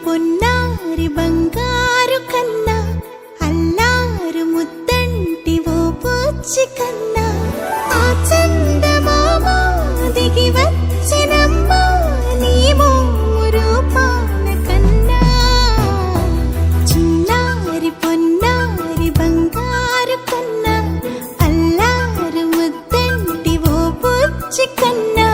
పొన్నారి బంగారు కన్నా అల్లారు ముద్దంటి ఓ పూచి కన్నా ఆ చందమామ దిగి వచ్చినమ్మా నీ రూపాల కన్నా చిన్నారి పొన్నారి బంగారు కన్నా అల్లారు ముద్దంటి ఓ పూచి కన్నా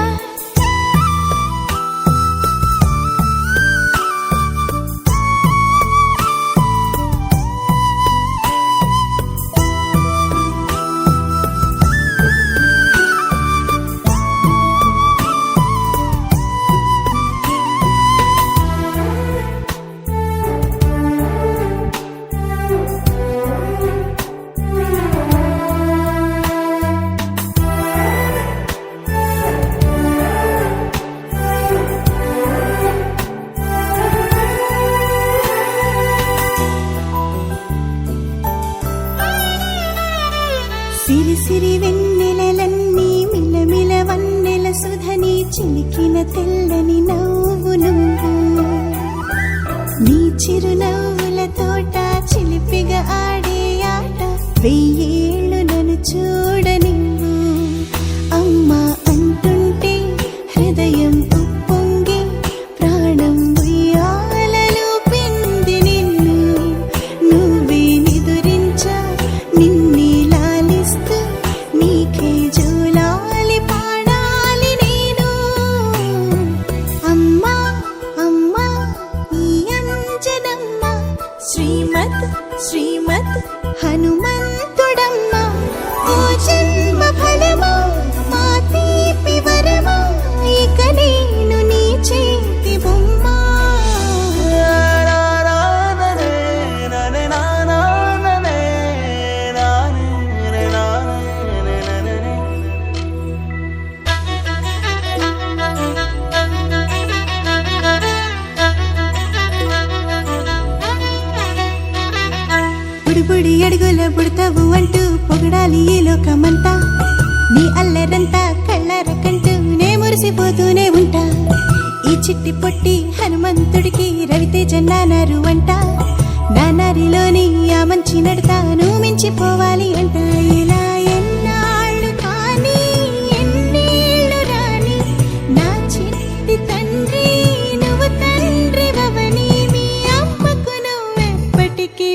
సిరి సిరి వెన్నెలలన్నీ మిలమిల వన్నెల సుధని చిలికిన తెల్లని నవ్వు నువ్వు నీ చిరునవ్వుల తోట చిలిపిగా ఆడే ఆట వెయ్యేళ్ళు నన్ను చూడనివ్వు అమ్మా అంటుంటే హృదయం ఉప్పొంగి ప్రాణం ఉయ్యాలలో పిండి నిన్ను నువ్వే నిదురించా నిన్నే నీకే జోలాలి పాడాలి నేను అమ్మా అమ్మా ఈ అంజనమ్మ శ్రీమత్ శ్రీమత్ హనుమంతుడమ్మ ఓ జన్మ ఫలమా మా తీపి వరమా ఇక నేను నీ చేతి బొమ్మ బుడి అడుగుల బుడతావు అంటూ పొగడాలి ఈ లోకమంతా నీ అల్లరంతా కళ్ళరకంటూ నే మురిసిపోతూనే ఉంటా ఈ చిట్టి పొట్టి హనుమంతుడికి రవితేజ నానారు అంట నానారిలోని ఆ మంచి నడతాను మించిపోవాలి అంట ఇలా ఎన్నాళ్ళు కానీ ఎన్నేళ్ళు రాని నా చిట్టి తండ్రి నువ్వు తండ్రి వవని మీ అమ్మకు నువ్వెప్పటికీ